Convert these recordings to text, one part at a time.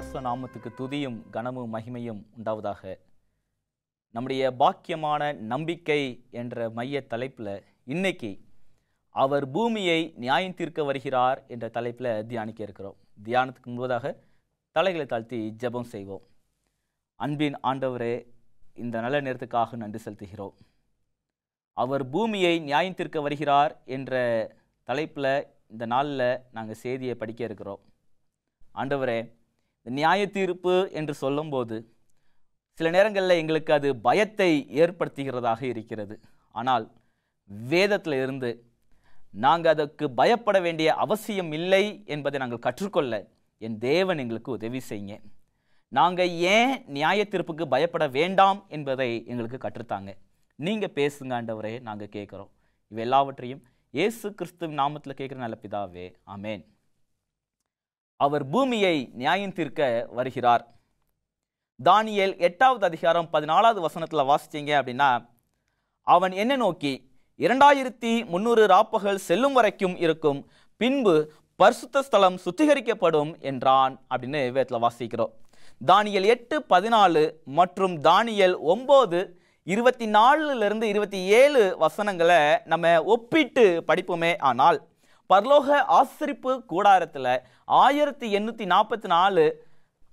பரிசுத்த நாமத்துக்கு துதியும் கனமும் மகிமையும் உண்டாவதாக. நம்முடைய பாக்கியமான நம்பிக்கை என்ற மைய தலைப்பில் இன்னைக்கு அவர் பூமியை நியாயம் தீர்க்க வருகிறார் என்ற தலைப்பில் தியானிக்க இருக்கிறோம். தியானத்துக்கு முன்பதாக தலைகளை தாழ்த்தி ஜெபம் செய்வோம். அன்பின் ஆண்டவரே, இந்த நல்ல நேரத்துக்காக நன்றி செலுத்துகிறோம். அவர் பூமியை நியாயம் தீர்க்க வருகிறார் என்ற தலைப்பில் இந்த நாளில் நாங்கள் செய்தியை படிக்க இருக்கிறோம். ஆண்டவரே, இந்த நியாய தீர்ப்பு என்று சொல்லும்போது சில நேரங்களில் எங்களுக்கு அது பயத்தை ஏற்படுத்துகிறதாக இருக்கிறது. ஆனால் வேதத்தில் இருந்து நாங்கள் அதற்கு பயப்பட வேண்டிய அவசியம் இல்லை என்பதை நாங்கள் கற்றுக்கொள்ள என் தேவன் எங்களுக்கு உதவி செய்யுங்க. நாங்கள் ஏன் நியாய தீர்ப்புக்கு பயப்பட வேண்டாம் என்பதை எங்களுக்கு கற்றுத்தாங்க. நீங்கள் பேசுங்க ஆண்டவரே, நாங்கள் கேட்குறோம். இவை எல்லாவற்றையும் இயேசு கிறிஸ்துவின் நாமத்தில் கேட்குற நல்ல பிதாவே, ஆமேன். அவர் பூமியை நியாயம் தீர்க்க வருகிறார். தானியேல் 8வது அதிகாரம் 14வது வசனத்தில் வாசிச்சீங்க அப்படின்னா, அவன் என்னை நோக்கி 2300 ராப்பகல் செல்லும் வரைக்கும் இருக்கும், பின்பு பரிசுத்த ஸ்தலம் சுத்திகரிக்கப்படும் என்றான் அப்படின்னு வேதத்தில் வாசிக்கிறோம். தானியேல் 8:14 மற்றும் தானியேல் 9:24 27 வசனங்களை நம்ம ஒப்பிட்டு படிப்போமே. ஆனால் பரலோக ஆசரிப்பு கூடாரத்தில் 1844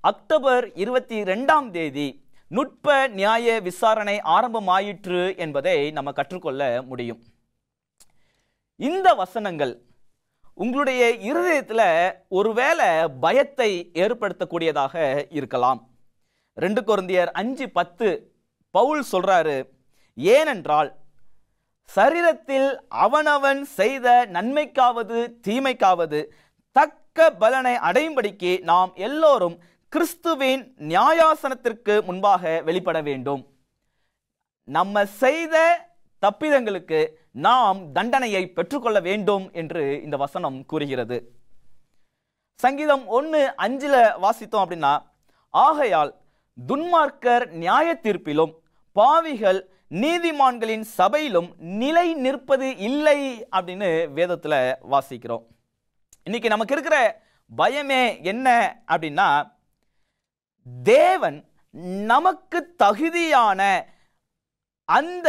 அக்டோபர் 22ஆம் தேதி நுட்ப நியாய விசாரணை ஆரம்பமாயிற்று என்பதை நம்ம கற்றுக்கொள்ள முடியும். இந்த வசனங்கள் உங்களுடைய இருதயத்தில் ஒருவேளை பயத்தை ஏற்படுத்தக்கூடியதாக இருக்கலாம். 2 கொரிந்தியர் 5:10 பவுல் சொல்றாரு, ஏனென்றால் சரீரத்தில் அவனவன் செய்த நன்மைக்காவது தீமைக்காவது தக்க பலனை அடையும்படிக்கு நாம் எல்லோரும் கிறிஸ்துவின் நியாயாசனத்திற்கு முன்பாக வெளிப்பட வேண்டும். நம்ம செய்த தப்பிதங்களுக்கு நாம் தண்டனையை பெற்றுக்கொள்ள வேண்டும் என்று இந்த வசனம் கூறுகிறது. சங்கீதம் 1:5 வாசித்தோம் அப்படின்னா, ஆகையால் துன்மார்க்கர் நியாய தீர்ப்பிலும் பாவிகள் நீதிமான்களின் சபையிலும் நிலை நிற்பது இல்லை அப்படின்னு வேதத்தில் வாசிக்கிறோம். இன்னைக்கு நமக்கு இருக்கிற பயமே என்ன அப்படின்னா, தேவன் நமக்கு தகுதியான அந்த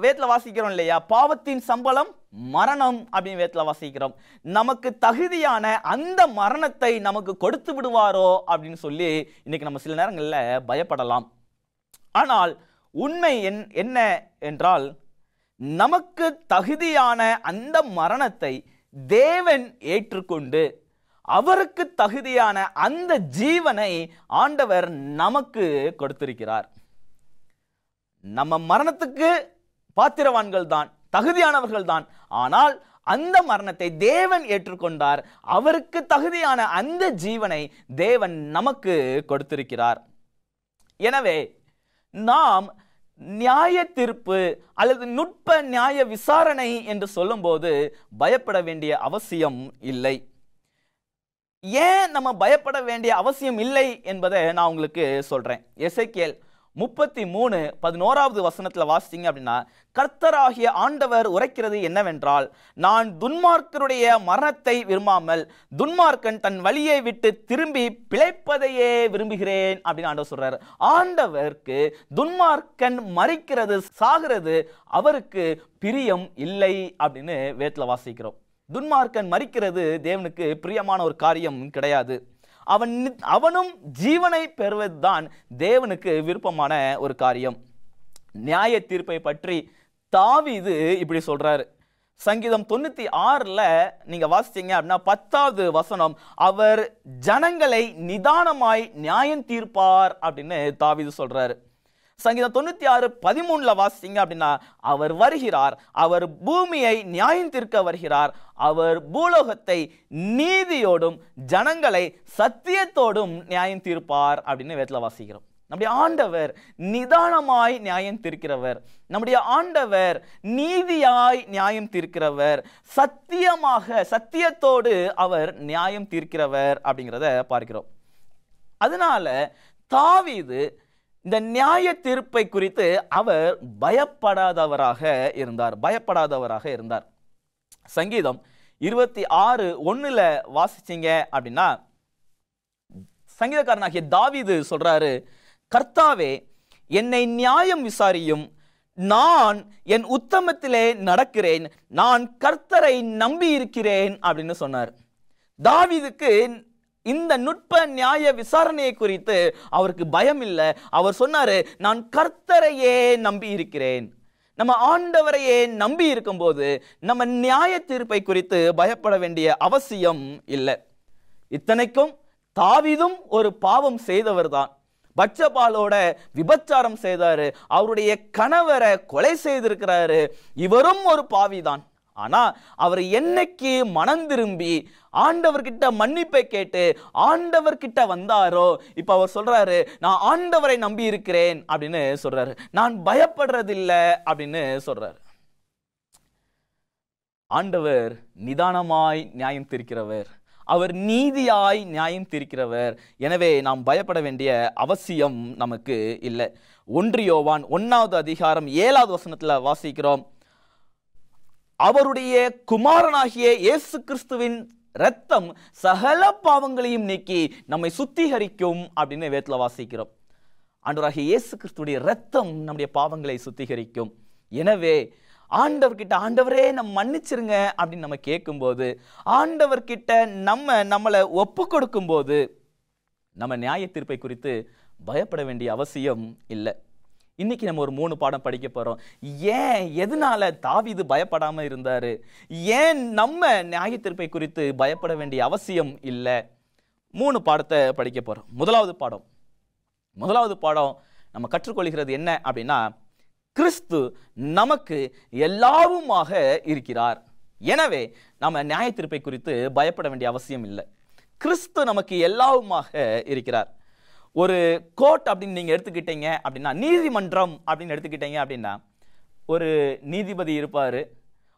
வேதத்தில் வாசிக்கிறோம் இல்லையா, பாவத்தின் சம்பளம் மரணம் அப்படின்னு வேதத்தில் வாசிக்கிறோம். நமக்கு தகுதியான அந்த மரணத்தை நமக்கு கொடுத்து விடுவாரோ அப்படின்னு சொல்லி இன்னைக்கு நம்ம சில நேரங்களில் பயப்படலாம். ஆனால் உண்மை என்ன என்றால், நமக்கு தகுதியான அந்த மரணத்தை தேவன் ஏற்றுக்கொண்டு அவருக்கு தகுதியான அந்த ஜீவனை ஆண்டவர் நமக்கு கொடுத்திருக்கிறார். நம்ம மரணத்துக்கு பாத்திரவான்கள் தான், தகுதியானவர்கள் தான். ஆனால் அந்த மரணத்தை தேவன் ஏற்றுக்கொண்டார். அவருக்கு தகுதியான அந்த ஜீவனை தேவன் நமக்கு கொடுத்திருக்கிறார். எனவே நாம் நியாய தீர்ப்பு அல்லது நுட்ப நியாய விசாரணை என்று சொல்லும்போது பயப்பட வேண்டிய அவசியம் இல்லை. ஏன் நம்ம பயப்பட வேண்டிய அவசியம் இல்லை என்பதை நான் உங்களுக்கு சொல்றேன். எசேக்கியேல் 33:11 வசனத்தில் வாசித்தீங்க அப்படின்னா, கர்த்தராகிய ஆண்டவர் உரைக்கிறது என்னவென்றால், நான் துன்மார்க்கருடைய மரணத்தை விரும்பாமல் துன்மார்க்கன் தன் வழியை விட்டு திரும்பி பிழைப்பதையே விரும்புகிறேன் அப்படின்னு ஆண்டவர் சொல்றாரு. ஆண்டவருக்கு துன்மார்க்கன் மரிக்கிறது, சாகிறது அவருக்கு பிரியம் இல்லை அப்படின்னு வேதத்தில் வாசிக்கிறோம். துன்மார்க்கன் மரிக்கிறது தேவனுக்கு பிரியமான ஒரு காரியம் கிடையாது. அவனும் ஜீவனை பெறுவதுதான் தேவனுக்கு விருப்பமான ஒரு காரியம். நியாய தீர்ப்பை பற்றி தாவீது இப்படி சொல்றாரு. சங்கீதம் 96 நீங்க வாசிச்சீங்க அப்படின்னா 10வது வசனம், அவர் ஜனங்களை நிதானமாய் நியாயம் தீர்ப்பார் அப்படின்னு தாவீது சொல்றாரு. சங்கீதம் 96:13 வாசிச்சீங்க அப்படின்னா, அவர் வருகிறார், அவர் பூமியை நியாயம் தீர்க்க வருகிறார், அவர் பூலோகத்தை நீதியோடும் ஜனங்களை சத்தியத்தோடும் நியாயம் தீர்ப்பார் அப்படின்னு வேதத்தில் வாசிக்கிறோம். நம்முடைய ஆண்டவர் நிதானமாய் நியாயம் தீர்க்கிறவர். நம்முடைய ஆண்டவர் நீதியாய் நியாயம் தீர்க்கிறவர். சத்தியத்தோடு அவர் நியாயம் தீர்க்கிறவர் அப்படிங்கிறத பார்க்கிறோம். அதனால தாவீது இந்த நியாய தீர்ப்பை குறித்து அவர் பயப்படாதவராக இருந்தார். சங்கீதம் 26:1 வாசிச்சீங்க அப்படின்னா, சங்கீதக்காரனாகிய தாவீது சொல்றாரு, கர்த்தாவே என்னை நியாயம் விசாரியும், நான் என் உத்தமத்திலே நடக்கிறேன், நான் கர்த்தரை நம்பி இருக்கிறேன் அப்படின்னு சொன்னார். தாவீதுக்கு இந்த நுட்ப நியாய விசாரணையை குறித்து அவருக்கு பயம் இல்லை. அவர் சொன்னாரு, நான் கர்த்தரையே நம்பி இருக்கிறேன். நம்ம ஆண்டவரையே நம்பி இருக்கும்போது நம்ம நியாய தீர்ப்பை குறித்து பயப்பட வேண்டிய அவசியம் இல்லை. இத்தனைக்கும் தாவீதும் ஒரு பாவம் செய்தவர் தான். பத்சபாளோட விபச்சாரம் செய்தாரு, அவருடைய கணவரை கொலை செய்திருக்கிறாரு. இவரும் ஒரு பாவிதான். ஆனா அவர் என்னைக்கு மனம் திரும்பி ஆண்டவர்கிட்ட மன்னிப்பை கேட்டு ஆண்டவர்கிட்ட வந்தாரோ, இப்ப அவர் சொல்றாரு, நான் ஆண்டவரை நம்பி இருக்கிறேன் அப்படின்னு சொல்றாரு. நான் பயப்படுறதில்லை அப்படின்னு சொல்றாரு. ஆண்டவர் நிதானமாய் நியாயம் தீர்க்கிறவர், அவர் நீதியாய் நியாயம் தீர்க்கிறவர். எனவே நாம் பயப்பட வேண்டிய அவசியம் நமக்கு இல்லை. 1 யோவான் 1வது அதிகாரம் 7வது வசனத்துல வாசிக்கிறோம், அவருடைய குமாரனாகிய இயேசு கிறிஸ்துவின் இரத்தம் சகல பாவங்களையும் நீக்கி நம்மை சுத்திகரிக்கும் அப்படின்னு வேதத்துல வாசிக்கிறோம். ஆண்டவராகிய இயேசு கிறிஸ்துடைய இரத்தம் நம்முடைய பாவங்களை சுத்திகரிக்கும். எனவே ஆண்டவர்கிட்ட, ஆண்டவரே நம்ம மன்னிச்சிருங்க அப்படின்னு நம்ம கேட்கும்போது, ஆண்டவர்கிட்ட நம்மளை ஒப்பு கொடுக்கும் போது நம்ம நியாய தீர்ப்பை குறித்து பயப்பட வேண்டிய அவசியம் இல்லை. இன்னைக்கு நம்ம ஒரு 3 பாடம் படிக்க போறோம். ஏன், எதனால தாவீது பயப்படாம இருந்தாரு, ஏன் நம்ம நியாய தீர்ப்பை குறித்து பயப்பட வேண்டிய அவசியம் இல்லை, 3 பாடத்தை படிக்க போறோம். முதலாவது பாடம் நம்ம கற்றுக்கொள்கிறது என்ன அப்படின்னா, கிறிஸ்து நமக்கு எல்லாவுமாக இருக்கிறார். எனவே நம்ம நியாய தீர்ப்பை குறித்து பயப்பட வேண்டிய அவசியம் இல்லை. கிறிஸ்து நமக்கு எல்லாவுமாக இருக்கிறார். ஒரு கோர்ட் அப்படின்னு நீங்க எடுத்துக்கிட்டீங்க அப்படின்னா, நீதிமன்றம் அப்படின்னு எடுத்துக்கிட்டீங்க அப்படின்னா, ஒரு நீதிபதி இருப்பாரு,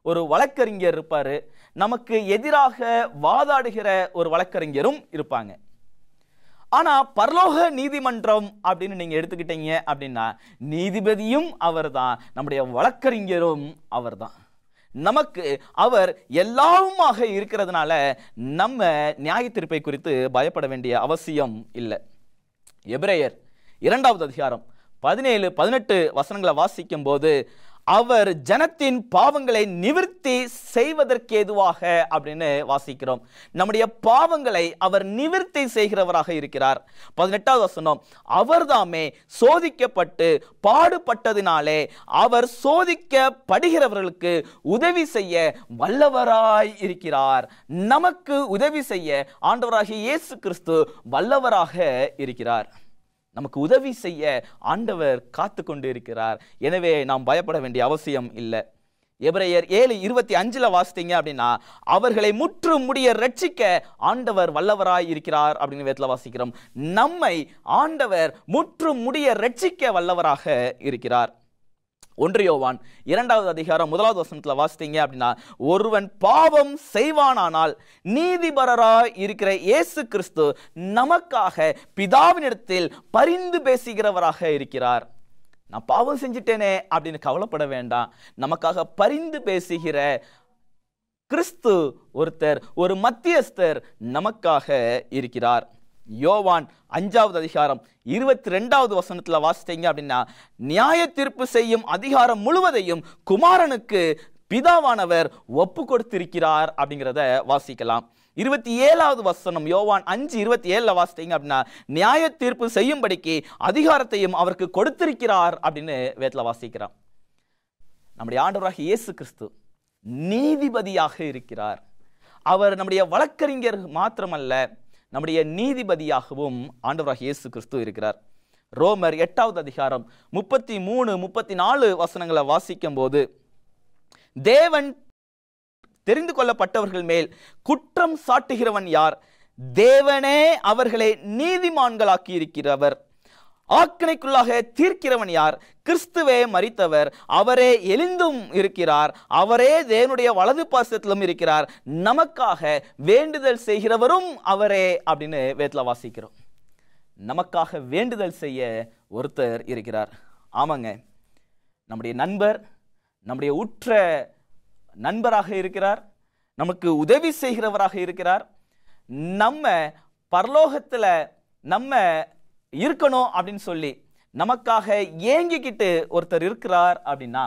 ஒரு வழக்கறிஞர் இருப்பாரு, நமக்கு எதிராக வாதாடுகிற ஒரு வழக்கறிஞரும் இருப்பாங்க. ஆனா பரலோக நீதிமன்றம் அப்படின்னு நீங்க எடுத்துக்கிட்டீங்க அப்படின்னா, நீதிபதியும் அவர்தான், நம்முடைய வழக்கறிஞரும் அவர்தான். நமக்கு அவர் எல்லாவுமாக இருக்கிறதுனால நம்ம நியாய தீர்ப்பை குறித்து பயப்பட வேண்டிய அவசியம் இல்லை. எபிரேயர் 2வது அதிகாரம் 17-18 வசனங்களை வாசிக்கும் போது, அவர் ஜனத்தின் பாவங்களை நிவிர்த்தி செய்வதற்கேதுவாக அப்படின்னு வாசிக்கிறோம். நம்முடைய பாவங்களை அவர் நிவிர்த்தி செய்கிறவராக இருக்கிறார். 18வது வசனம், அவர்தாமே சோதிக்கப்பட்டு பாடுபட்டதினாலே அவர் சோதிக்கப்படுகிறவர்களுக்கு உதவி செய்ய வல்லவராய் இருக்கிறார். நமக்கு உதவி செய்ய ஆண்டவராகிய இயேசு கிறிஸ்து வல்லவராக இருக்கிறார். நமக்கு உதவி செய்ய ஆண்டவர் காத்து கொண்டு இருக்கிறார். எனவே நாம் பயப்பட வேண்டிய அவசியம் இல்லை. எபிரேயர் 7:25 வாசித்தீங்க அப்படின்னா, அவர்களை முற்று முடிய ரட்சிக்க ஆண்டவர் வல்லவராய் இருக்கிறார் அப்படின்னு வேதத்துல வாசிக்கிறோம். நம்மை ஆண்டவர் முற்று முடிய ரட்சிக்க வல்லவராக இருக்கிறார். 1 யோவான் 2வது அதிகாரம் 1வது வசனத்துல வாசித்தீங்க அப்படின்னா, ஒருவன் பாவம் செய்வானானால் நீதிபரராய் இருக்கிற இயேசு கிறிஸ்து நமக்காக பிதாவினிடத்தில் பரிந்து பேசுகிறவராக இருக்கிறார். நான் பாவம் செஞ்சிட்டேனே அப்படின்னு கவலைப்பட வேண்டாம். நமக்காக பரிந்து பேசுகிற கிறிஸ்து ஒருத்தர், ஒரு மத்தியஸ்தர் நமக்காக இருக்கிறார். யோவான் 5வது அதிகாரம் 22வது வசனத்துல வாசித்தீங்க அப்படின்னா, நியாய தீர்ப்பு செய்யும் அதிகாரம் முழுவதையும் குமாரனுக்கு பிதாவானவர் ஒப்பு கொடுத்திருக்கிறார் அப்படிங்கிறத வாசிக்கலாம். 27வது வசனம் யோவான் 5:27 வாசித்தீங்க அப்படின்னா, நியாய தீர்ப்பு செய்யும்படிக்கு அதிகாரத்தையும் அவருக்கு கொடுத்திருக்கிறார் அப்படின்னு வேதத்துல வாசிக்கிறோம். நம்முடைய ஆண்டவராகிய இயேசு கிறிஸ்து நீதிபதியாக இருக்கிறார். அவர் நம்முடைய வழக்கறிஞர் மாத்திரமல்ல, நம்முடைய நீதிபதியாகவும் ஆண்டவராகிய இயேசு கிறிஸ்து இருக்கிறார். ரோமர் 8வது அதிகாரம் 33-34 வசனங்களை வாசிக்கும் போது, தேவன் தெரிந்து கொள்ளப்பட்டவர்கள் மேல் குற்றம் சாட்டுகிறவன் யார்? தேவனே அவர்களை நீதிமான்களாக்கி இருக்கிறவர். ஆக்கினைக்குள்ளாக தீர்க்கிறவன் யார்? கிறிஸ்துவே மரித்தவர், அவரே எழுந்தும் இருக்கிறார், அவரே தேவனுடைய வலது பாசத்திலும் இருக்கிறார், நமக்காக வேண்டுதல் செய்கிறவரும் அவரே அப்படின்னு வேதத்துல வாசிக்கிறோம். நமக்காக வேண்டுதல் செய்ய ஒருத்தர் இருக்கிறார். ஆமாங்க, நம்முடைய நண்பர், நம்முடைய உற்ற நண்பராக இருக்கிறார், நமக்கு உதவி செய்கிறவராக இருக்கிறார். நம்ம பரலோகத்துல நம்ம இருக்கணும் அப்படின்னு சொல்லி நமக்காக ஏங்கிக்கிட்டு ஒருத்தர் இருக்கிறார் அப்படின்னா,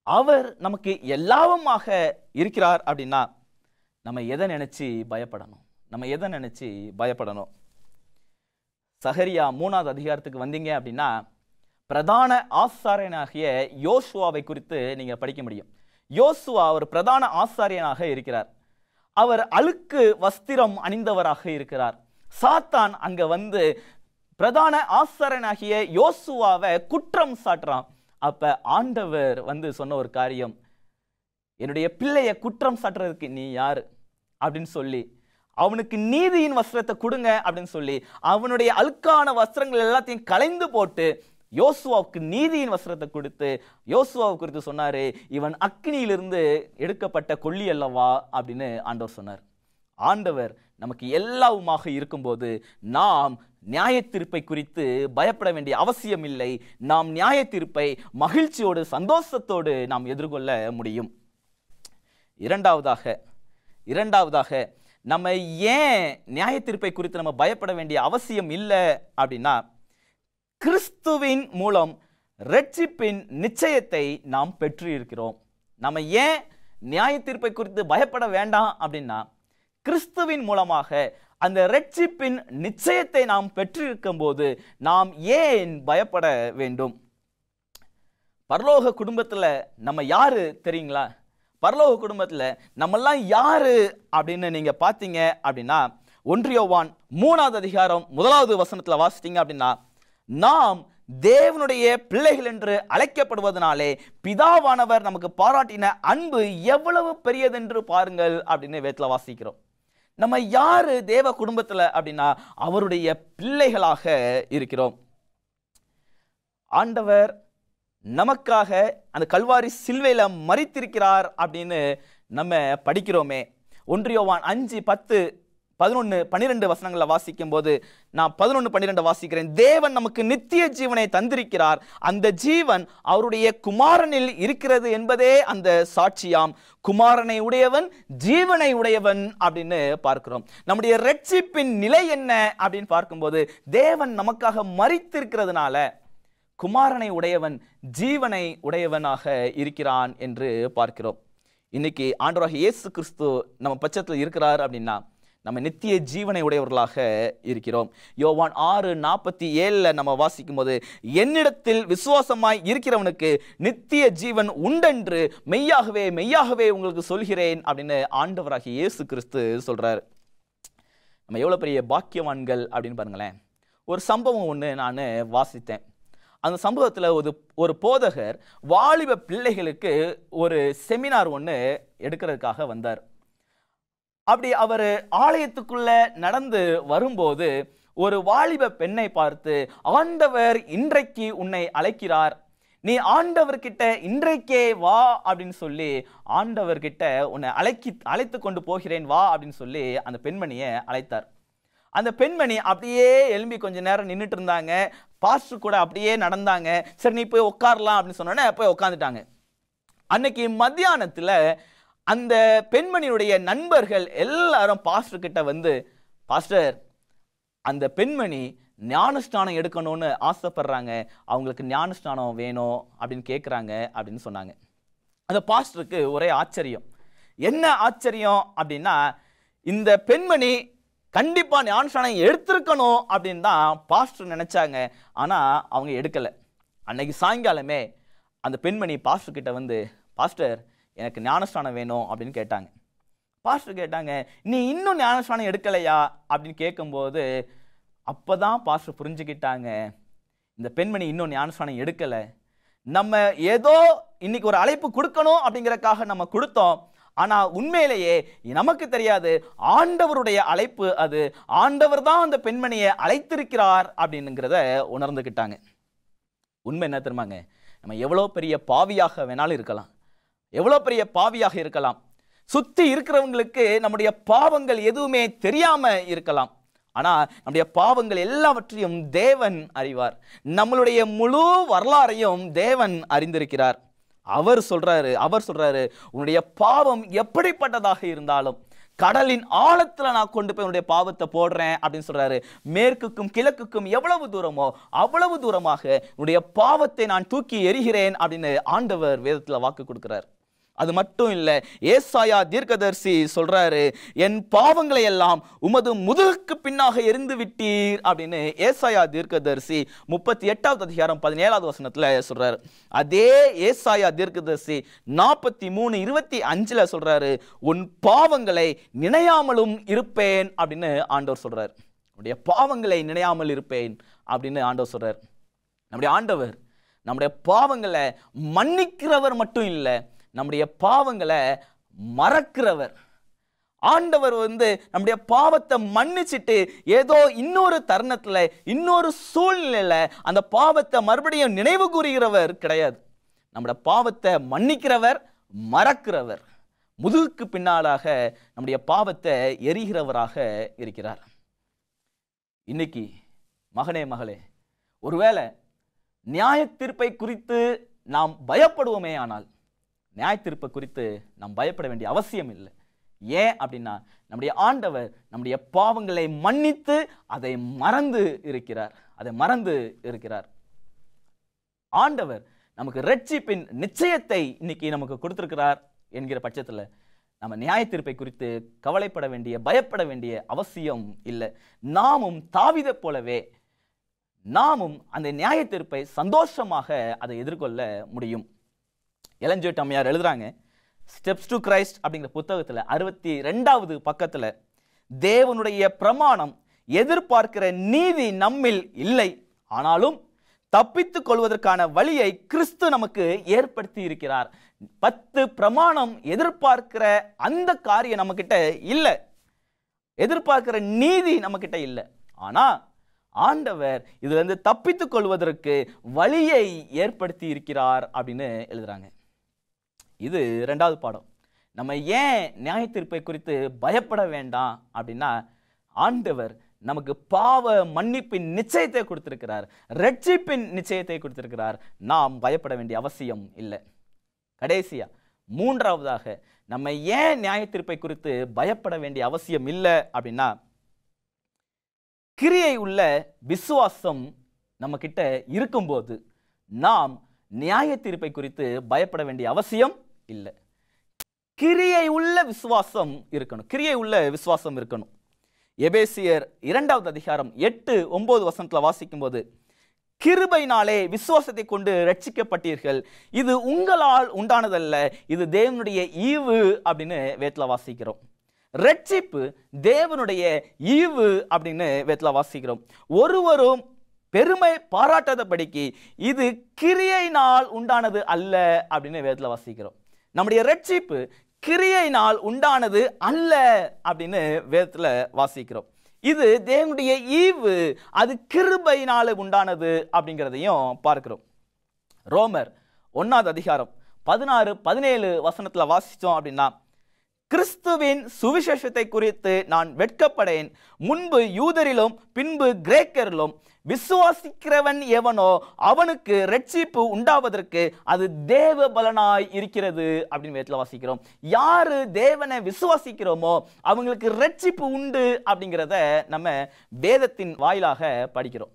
அவர் நமக்கு எல்லாவுமாக இருக்கிறார் அப்படின்னா, நம்ம எதை நினைச்சு பயப்படணும்? நம்ம எதை நினைச்சு பயப்படணும்? சகரியா 3வது அதிகாரத்துக்கு வந்தீங்க அப்படின்னா, பிரதான ஆசாரியனாகிய யோசுவாவை குறித்து நீங்க படிக்க முடியும். யோசுவா ஒரு பிரதான ஆசாரியனாக இருக்கிறார். அவர் அழுக்கு வஸ்திரம் அணிந்தவராக இருக்கிறார். சாத்தான் அங்க வந்து பிரதான ஆசாரியனாகிய யோசுவாவை குற்றம் சாட்டுறான். அப்ப ஆண்டவர் வந்து சொன்ன ஒரு காரியம், என்னுடைய பிள்ளைய குற்றம் சாட்டுறதுக்கு நீ யாரு அப்படின்னு சொல்லி, அவனுக்கு நீதியின் வஸ்திரத்தை கொடுங்க அப்படின்னு சொல்லி, அவனுடைய அழுக்கான வஸ்திரங்கள் எல்லாத்தையும் களைந்து போட்டு யோசுவாவுக்கு நீதியின் வஸ்திரத்தை கொடுத்து யோசுவாவை குறித்து சொன்னாரு, இவன் அக்னியிலிருந்து எடுக்கப்பட்ட கொள்ளி அல்லவா அப்படின்னு ஆண்டவர் சொன்னார். ஆண்டவர் நமக்கு எல்லாவுமாக இருக்கும்போது நாம் நியாய தீர்ப்பை குறித்து பயப்பட வேண்டிய அவசியம் இல்லை. நாம் நியாய தீர்ப்பை மகிழ்ச்சியோடு சந்தோஷத்தோடு நாம் எதிர்கொள்ள முடியும். இரண்டாவதாக நம்ம ஏன் நியாய தீர்ப்பை குறித்து நம்ம பயப்பட வேண்டிய அவசியம் இல்லை அப்படின்னா, கிறிஸ்துவின் மூலம் இரட்சிப்பின் நிச்சயத்தை நாம் பெற்று இருக்கிறோம். நம்ம ஏன் நியாய தீர்ப்பை குறித்து பயப்பட வேண்டாம் அப்படின்னா, கிறிஸ்துவின் மூலமாக அந்த இரட்சிப்பின் நிச்சயத்தை நாம் பெற்றிருக்கும் போது நாம் ஏன் பயப்பட வேண்டும்? பரலோக குடும்பத்துல நம்ம யாரு தெரியுங்களா? பரலோக குடும்பத்துல நம்மெல்லாம் யாரு அப்படின்னு நீங்க பாத்தீங்க அப்படின்னா, 1 யோவான் 3வது அதிகாரம் 1வது வசனத்துல வாசித்தீங்க அப்படின்னா, நாம் தேவனுடைய பிள்ளைகள் என்று அழைக்கப்படுவதனாலே பிதாவானவர் நமக்கு பாராட்டின அன்பு எவ்வளவு பெரியதென்று பாருங்கள் அப்படின்னு வேதத்துல வாசிக்கிறோம். நம்ம யாரு தேவ குடும்பத்துல அப்படின்னா, அவருடைய பிள்ளைகளாக இருக்கிறோம். ஆண்டவர் நமக்காக அந்த கல்வாரி சிலுவையில மரித்திருக்கிறார் அப்படின்னு நம்ம படிக்கிறோமே. 1 யோவான் 5, 10, 11, 12 வசனங்களை வாசிக்கும் போது நான் 11, 12 வாசிக்கிறேன். தேவன் நமக்கு நித்திய ஜீவனை தந்திருக்கிறார், அந்த ஜீவன் அவருடைய குமாரனில் இருக்கிறது என்பதே அந்த சாட்சியாம். குமாரனை உடையவன் ஜீவனை உடையவன் அப்படின்னு பார்க்கிறோம். நம்முடைய இரட்சிப்பின் நிலை என்ன அப்படின்னு பார்க்கும்போது, தேவன் நமக்காக மரித்திருக்கிறதுனால குமாரனை உடையவன் ஜீவனை உடையவனாக இருக்கிறான் என்று பார்க்கிறோம். இன்னைக்கு ஆண்டவராகிய இயேசு கிறிஸ்து நம்ம பட்சத்தில் இருக்கிறார் அப்படின்னா நம்ம நித்திய ஜீவனை உடையவர்களாக இருக்கிறோம். யோவான் 6:47 நம்ம வாசிக்கும் போது, என்னிடத்தில் விசுவாசமாய் இருக்கிறவனுக்கு நித்திய ஜீவன் உண்டென்று மெய்யாகவே மெய்யாகவே உங்களுக்கு சொல்கிறேன் அப்படின்னு ஆண்டவராகிய இயேசு கிறிஸ்து சொல்றாரு. நம்ம எவ்வளவு பெரிய பாக்கியவான்கள் அப்படின்னு பாருங்களேன். ஒரு சம்பவம் ஒன்று நான் வாசித்தேன். அந்த சம்பவத்தில் ஒரு போதகர் வாலிப பிள்ளைகளுக்கு ஒரு செமினார் ஒன்று எடுக்கிறதுக்காக வந்தார். அப்படி அவர் ஆலயத்துக்குள்ள நடந்து வரும்போது ஒரு வாலிப பெண்ணை பார்த்து, ஆண்டவர் இன்றைக்கு உன்னை அழைக்கிறார், நீ ஆண்டவர்கிட்ட இன்றைக்கே வா அப்படின்னு சொல்லி ஆண்டவர்கிட்ட உன்னை அழைத்து கொண்டு போகிறேன் வா அப்படின்னு சொல்லி அந்த பெண்மணியை அழைத்தார். அந்த பெண்மணி அப்படியே எழும்பி கொஞ்ச நேரம் நின்றுட்டு இருந்தாங்க. பாஸ்டர் கூட அப்படியே நடந்தாங்க. சரி நீ போய் உட்காரலாம் அப்படின்னு சொன்னோன்னே போய் உட்காந்துட்டாங்க. அன்னைக்கு மத்தியானத்தில் அந்த பெண்மணியுடைய நண்பர்கள் எல்லாரும் பாஸ்டர் கிட்ட வந்து, பாஸ்டர் அந்த பெண்மணி ஞானஸ்நானம் எடுக்கணும்னு ஆசைப்படுறாங்க, அவங்களுக்கு ஞானஸ்நானம் வேணும் அப்படின்னு கேட்குறாங்க அப்படின்னு சொன்னாங்க. அந்த பாஸ்டருக்கு ஒரே ஆச்சரியம். என்ன ஆச்சரியம் அப்படின்னா, இந்த பெண்மணி கண்டிப்பா ஞானஸ்நானம் எடுத்திருக்கணும் அப்படின்னு தான் பாஸ்டர் நினைச்சாங்க. ஆனா அவங்க எடுக்கல. அன்னைக்கு சாயங்காலமே அந்த பெண்மணி பாஸ்டர் கிட்ட வந்து, பாஸ்டர் எனக்கு ஞானஸ்நானம் வேணும் அப்படின்னு கேட்டாங்க. பாஸ்டர் கேட்டாங்க, நீ இன்னும் ஞானஸ்நானம் எடுக்கலையா அப்படின்னு கேட்கும்போது அப்பதான் பாஸ்டர் புரிஞ்சுக்கிட்டாங்க, இந்த பெண்மணி இன்னும் ஞானஸ்நானம் எடுக்கல. நம்ம ஏதோ இன்னைக்கு ஒரு அழைப்பு கொடுக்கணும் அப்படிங்கறதுக்காக நம்ம கொடுத்தோம். ஆனா உண்மையிலேயே நமக்கு தெரியாது ஆண்டவருடைய அழைப்பு அது. ஆண்டவர் தான் அந்த பெண்மணியை அழைத்திருக்கிறார் அப்படிங்கிறத உணர்ந்துக்கிட்டாங்க. உண்மை என்ன தெரியுமாங்க, நம்ம எவ்வளவு பெரிய பாவியாக வேணாலும் இருக்கலாம், எவ்வளவு பெரிய பாவியாக இருக்கலாம், சுத்தி இருக்கிறவங்களுக்கு நம்முடைய பாவங்கள் எதுவுமே தெரியாம இருக்கலாம். ஆனா நம்முடைய பாவங்கள் எல்லாவற்றையும் தேவன் அறிவார். நம்மளுடைய முழு வரலாறையும் தேவன் அறிந்திருக்கிறார். அவர் சொல்றாரு உன்னுடைய பாவம் எப்படிப்பட்டதாக இருந்தாலும் கடலின் ஆழத்துல நான் கொண்டு போய் உன்னுடைய பாவத்தை போடுறேன் அப்படின்னு சொல்றாரு. மேற்குக்கும் கிழக்குக்கும் எவ்வளவு தூரமோ அவ்வளவு தூரமாக உன்னுடைய பாவத்தை நான் தூக்கி எறிகிறேன் அப்படின்னு ஆண்டவர் வேதத்துல வாக்கு கொடுக்கிறார். அது மட்டும் இல்ல, ஏசாயா தீர்க்கதரிசி சொல்றாரு, என் பாவங்களை எல்லாம் உமது முதுகுக்கு பின்னாக எரிந்து விட்டீர் அப்படின்னு ஏசாயா தீர்க்கதரிசி 38வது அதிகாரம் 17வது வசனத்துல சொல்றாரு. அதே ஏசாயா தீர்க்கதரிசி 43:25 சொல்றாரு, உன் பாவங்களை நினையாமலும் இருப்பேன் அப்படின்னு ஆண்டவர் சொல்றாரு. உன்னுடைய பாவங்களை நினையாமல் இருப்பேன் அப்படின்னு ஆண்டவர் சொல்றாரு. நம்முடைய ஆண்டவர் நம்முடைய பாவங்களை மன்னிக்கிறவர் மட்டும் இல்லை, நம்முடைய பாவங்களை மறக்கிறவர். ஆண்டவர் நம்முடைய பாவத்தை மன்னிச்சிட்டு ஏதோ இன்னொரு தருணத்துல இன்னொரு சூழ்நிலையில அந்த பாவத்தை மறுபடியும் நினைவு கூறுகிறவர் கிடையாது. நம்முடைய பாவத்தை மன்னிக்கிறவர், மறக்கிறவர், முதுகுக்கு பின்னாலாக நம்முடைய பாவத்தை எரிகிறவராக இருக்கிறார். இன்னைக்கு மகனே மகளே, ஒருவேளை நியாய தீர்ப்பை குறித்து நாம் பயப்படுவோமே, ஆனால் நியாய தீர்ப்பை குறித்து நாம் பயப்பட வேண்டிய அவசியம் இல்லை. ஏன் அப்படின்னா, நம்முடைய ஆண்டவர் நம்முடைய பாவங்களை மன்னித்து அதை மறந்து இருக்கிறார். ஆண்டவர் நமக்கு ரட்சிப்பின் நிச்சயத்தை இன்னைக்கு நமக்கு கொடுத்திருக்கிறார் என்கிற பட்சத்தில் நம்ம நியாய தீர்ப்பை குறித்து கவலைப்பட வேண்டிய, பயப்பட வேண்டிய அவசியம் இல்லை. நாமும் தாவீதை போலவே நாமும் அந்த நியாய தீர்ப்பை சந்தோஷமாக அதை எதிர்கொள்ள முடியும். எலன் ஜி அம்மையார் எழுதுறாங்க, ஸ்டெப்ஸ் டு கிரைஸ்ட் அப்படிங்கிற புத்தகத்தில் 62வது பக்கத்தில், தேவனுடைய பிரமாணம் எதிர்பார்க்கிற நீதி நம்மில் இல்லை, ஆனாலும் தப்பித்துக் கொள்வதற்கான வழியை கிறிஸ்து நமக்கு ஏற்படுத்தி இருக்கிறார். 10 பிரமாணம் எதிர்பார்க்கிற அந்த காரியம் நம்ம கிட்ட இல்லை, எதிர்பார்க்கிற நீதி நம்ம கிட்ட இல்லை. ஆனா ஆண்டவர் இதுல இருந்து தப்பித்துக் கொள்வதற்கு வழியை ஏற்படுத்தி இருக்கிறார் அப்படின்னு எழுதுறாங்க. இது 2வது பாடம். நம்ம ஏன் நியாய தீர்ப்பை குறித்து பயப்பட வேண்டாம் அப்படின்னா, ஆண்டவர் நமக்கு பாவ மன்னிப்பின் நிச்சயத்தை கொடுத்திருக்கிறார், ரட்சிப்பின் நிச்சயத்தை கொடுத்திருக்கிறார். நாம் பயப்பட வேண்டிய அவசியம் இல்லை. கடைசியா 3வதாக நம்ம ஏன் நியாய தீர்ப்பை குறித்து பயப்பட வேண்டிய அவசியம் இல்லை அப்படின்னா, கிரியை உள்ள விசுவாசம் நம்ம கிட்ட இருக்கும்போது நாம் நியாய தீர்ப்பை குறித்து பயப்பட வேண்டிய அவசியம் இல்லை. கிரியை உள்ள விசுவாசம் இருக்கணும். எபேசியர் 2வது அதிகாரம் 8-9 வசனத்துல வாசிக்கும் போது, கிருபையினாலே விசுவாசத்தை கொண்டு ரட்சிக்கப்பட்டீர்கள், இது உங்களால் உண்டானதல்ல, இது தேவனுடைய ஈவு அப்படின்னு வேதத்துல வாசிக்கிறோம். ரட்சிப்பு தேவனுடைய ஈவு அப்படின்னு வேதத்துல வாசிக்கிறோம். ஒருவரும் பெருமை பாராட்டாதபடிக்கு இது கிரியையினால் உண்டானது அல்ல அப்படின்னு வேதத்துல வாசிக்கிறோம். நம்முடைய ரட்சிப்பு கிரியையினால் உண்டானது அல்ல அப்படின்னு வேதத்துல வாசிக்கிறோம். இது தேவனுடைய ஈவு, அது கிருபையினால உண்டானது அப்படிங்கிறதையும் பார்க்கிறோம். ரோமர் 1வது அதிகாரம் 16-17 வசனத்துல வாசிச்சோம் அப்படின்னா, கிறிஸ்துவின் சுவிசேஷத்தை குறித்து நான் வெட்கப்படேன், முன்பு யூதரிலும் பின்பு கிரேக்கரிலும் விசுவாசிக்கிறவன் எவனோ அவனுக்கு ரட்சிப்பு உண்டாவதற்கு அது தேவ பலனாய் இருக்கிறது அப்படின்னு வேதத்துல வாசிக்கிறோம். யாரு தேவனை விசுவாசிக்கிறோமோ அவங்களுக்கு ரட்சிப்பு உண்டு அப்படிங்கிறத நம்ம வேதத்தின் வாயிலாக படிக்கிறோம்.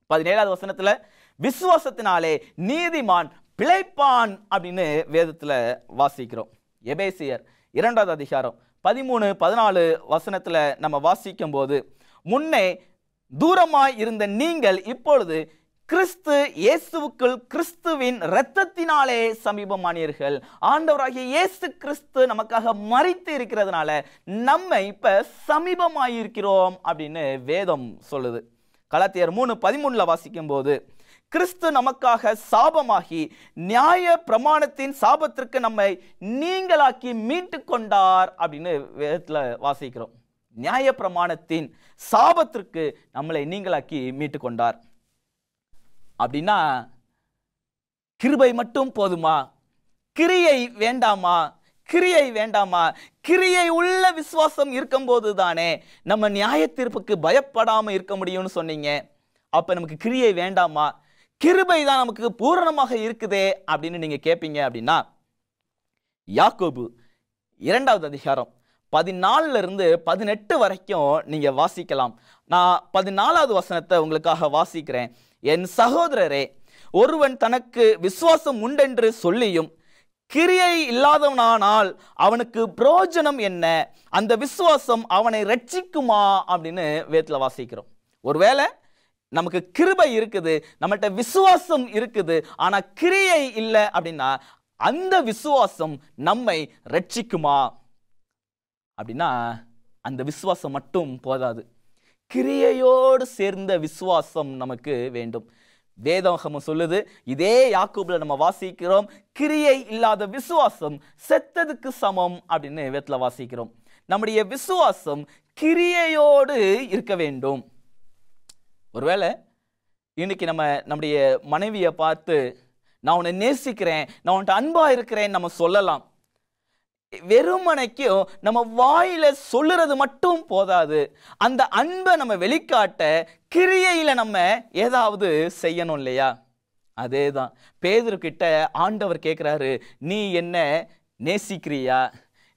17வது வசனத்துல, விசுவாசத்தினாலே நீதிமான் பிழைப்பான் அப்படின்னு வேதத்துல வாசிக்கிறோம். எபேசியர் 2வது அதிகாரம் 13-14 வசனத்துல நம்ம வாசிக்கும் போது, முன்னே தூரமாய் இருந்த நீங்கள் இப்பொழுது கிறிஸ்து இயேசுவுக்குள் கிறிஸ்துவின் இரத்தத்தினாலே சமீபமானீர்கள். ஆண்டவராகிய இயேசு கிறிஸ்து நமக்காக மரித்து இருக்கிறதுனால நம்ம இப்ப சமீபமாயிருக்கிறோம் அப்படின்னு வேதம் சொல்லுது. கலாத்தியர் 3:13 வாசிக்கும் போது, கிறிஸ்து நமக்காக சாபமாகி நியாய பிரமாணத்தின் சாபத்திற்கு நம்மை நீங்களாக்கி மீட்டு கொண்டார் அப்படின்னு வேதத்துல வாசிக்கிறோம். நியாய பிரமாணத்தின் சாபத்திற்கு நம்மளை நீங்களாக்கி மீட்டு கொண்டார். அப்படின்னா கிருபை மட்டும் போதுமா? கிரியை வேண்டாமா? கிரியை உள்ள விசுவாசம் இருக்கும்போது தானே நம்ம நியாய தீர்ப்புக்கு பயப்படாம இருக்க முடியும்னு சொன்னீங்க. அப்ப நமக்கு கிரியை வேண்டாமா? கிருபை தான் நமக்கு பூரணமாக இருக்குதே அப்படின்னு நீங்க கேட்பீங்க. அப்படின்னா யாக்கோபு 2வது அதிகாரம் 14 இருந்து 18 வரைக்கும் நீங்க வாசிக்கலாம். நான் 14வது வசனத்தை உங்களுக்காக வாசிக்கிறேன். என் சகோதரரே, ஒருவன் தனக்கு விசுவாசம் உண்டென்று சொல்லியும் கிரியை இல்லாதவனானால் அவனுக்கு பிரயோஜனம் என்ன? அந்த விசுவாசம் அவனை ரட்சிக்குமா அப்படின்னு வேதத்துல வாசிக்கிறோம். ஒருவேளை நமக்கு கிருபை இருக்குது, நம்மகிட்ட விசுவாசம் இருக்குது, ஆனா கிரியை இல்லை அப்படின்னா அந்த விசுவாசம் நம்மை ரட்சிக்குமா அப்படின்னா அந்த விசுவாசம் மட்டும் போதாது, கிரியையோடு சேர்ந்த விசுவாசம் நமக்கு வேண்டும். வேதாகமம் சொல்லுது, இதே யாக்கோபுல நம்ம வாசிக்கிறோம், கிரியை இல்லாத விசுவாசம் செத்ததுக்கு சமம் அப்படின்னு வேதத்துல வாசிக்கிறோம். நம்முடைய விசுவாசம் கிரியையோடு இருக்க வேண்டும். ஒருவேளை இன்னைக்கு நம்முடைய மனைவியை பார்த்து நான் உன்னை நேசிக்கிறேன், நான் உன்கிட்ட அன்பா இருக்கிறேன் நம்ம சொல்லலாம். வெறுமனைக்கும் நம்ம வாயில சொல்லுறது மட்டும் போதாது, அந்த அன்பை நம்ம வெளிக்காட்ட கிரியையில நம்ம ஏதாவது செய்யணும் இல்லையா? அதேதான் பேதுரு கிட்ட ஆண்டவர் கேட்கிறாரு, நீ என்ன நேசிக்கிறியா,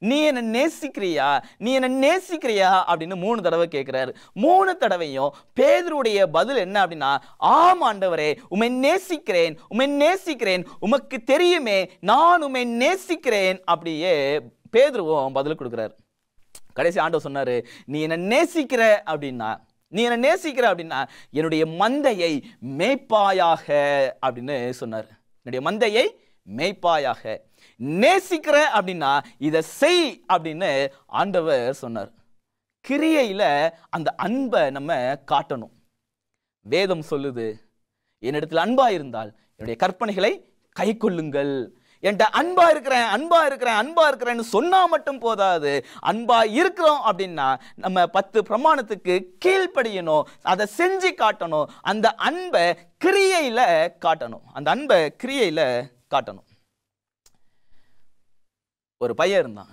நீ என்ன நேசிக்கிறியா, நீ என்ன நேசிக்கிறியா அப்படின்னு 3 தடவை கேட்கிறாரு. 3 தடவையும் பேதுருடைய பதில் என்ன அப்படின்னா, ஆம் ஆண்டவரே, உம்மை நேசிக்கிறேன், உம்மை நேசிக்கிறேன், உமக்கு தெரியுமே நான் உம்மை நேசிக்கிறேன் அப்படியே பேதுருவும் பதில் கொடுக்கிறார். கடைசி ஆண்டவர் சொன்னாரு, நீ என்ன நேசிக்கிற அப்படின்னா, நீ என்ன நேசிக்கிற அப்படின்னா என்னுடைய மந்தையை மேய்ப்பாயாக அப்படின்னு சொன்னார். என்னுடைய மந்தையை மேய்ப்பாயாக. நேசிக்கிற அப்படின்னா இதை செய் அப்படின்னு ஆண்டவர் சொன்னார். கிரியையில அந்த அன்பை நம்ம காட்டணும். வேதம் சொல்லுது, என்னிடத்தில் அன்பா இருந்தால் என்னுடைய கற்பனைகளை கை கொள்ளுங்கள். என்கிட்ட அன்பா இருக்கிறேன், அன்பா இருக்கிறேன், அன்பா இருக்கிறேன்னு சொன்னா மட்டும் போதாது, அன்பா இருக்கிறோம் அப்படின்னா நம்ம 10 பிரமாணத்துக்கு கீழ்ப்படியணும், அதை செஞ்சு காட்டணும், அந்த அன்பை கிரியையில காட்டணும், அந்த அன்பை கிரியையில காட்டணும். ஒரு பையன் இருந்தான்.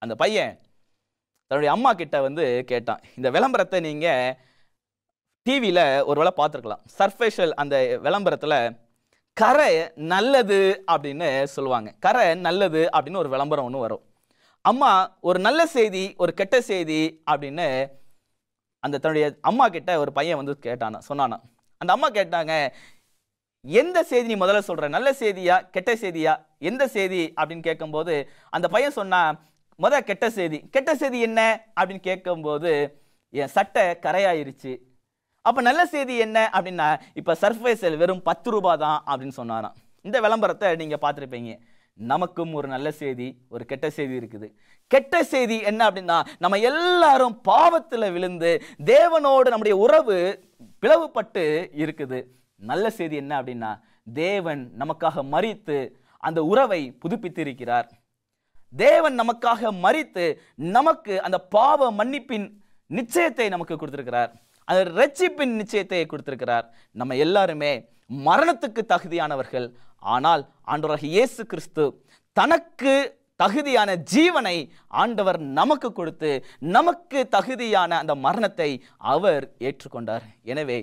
அந்த பையன் தன்னுடைய அம்மா கிட்ட வந்து கேட்டான், இந்த விளம்பரத்தை நீங்க டிவியில ஒருவேளை பார்த்துருக்கலாம். சர்ஃபேஷியல் அந்த விளம்பரத்துல கரை நல்லது அப்படின்னு சொல்லுவாங்க. கரை நல்லது அப்படின்னு ஒரு விளம்பரம் ஒன்று வரும். அம்மா ஒரு நல்ல செய்தி ஒரு கெட்ட செய்தி அப்படின்னு அந்த தன்னுடைய அம்மா கிட்ட ஒரு பையன் வந்து சொன்னானா. அந்த அம்மா கேட்டாங்க, எந்த செய்தி நீ முதல்ல சொல்ற, நல்ல செய்தியா கெட்ட செய்தியா, எந்த செய்தி அப்படின்னு கேட்கும்போது அந்த பையன் சொன்னா, கெட்ட செய்தி. கெட்ட செய்தி என்ன அப்படின்னு கேட்கும்போது, என் சட்டை கரையாயிருச்சு. அப்ப நல்ல செய்தி என்ன அப்படின்னா, இப்ப சர்ஃபேஸில் வெறும் 10 ரூபாய் தான் அப்படின்னு சொன்னாராம். இந்த விளம்பரத்தை நீங்க பார்த்துருப்பீங்க. நமக்கும் ஒரு நல்ல செய்தி ஒரு கெட்ட செய்தி இருக்குது. கெட்ட செய்தி என்ன அப்படின்னா, நம்ம எல்லாரும் பாவத்துல விழுந்து தேவனோடு நம்முடைய உறவு பிளவுபட்டு இருக்குது. நல்ல செய்தி என்ன அப்படின்னா, தேவன் நமக்காக மரித்து அந்த உறவை புதுப்பித்து இருக்கிறார். தேவன் நமக்காக மரித்து நமக்கு அந்த பாவ மன்னிப்பின் நிச்சயத்தை நமக்கு கொடுத்திருக்கிறார், அந்த ரட்சிப்பின் நிச்சயத்தை கொடுத்திருக்கிறார். நம்ம எல்லாருமே மரணத்துக்கு தகுதியானவர்கள். ஆனால் ஆண்டவராகிய இயேசு கிறிஸ்து தனக்கு தகுதியான ஜீவனை ஆண்டவர் நமக்கு கொடுத்து நமக்கு தகுதியான அந்த மரணத்தை அவர் ஏற்றுக்கொண்டார். எனவே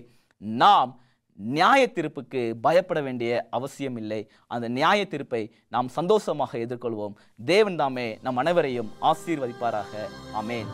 நாம் நியாய தீர்ப்புக்கு பயப்பட வேண்டிய அவசியம் இல்லை. அந்த நியாய தீர்ப்பை நாம் சந்தோஷமாக எதிர்கொள்வோம். தேவன் தாமே நம் அனைவரையும் ஆசீர்வதிப்பாராக. ஆமென்.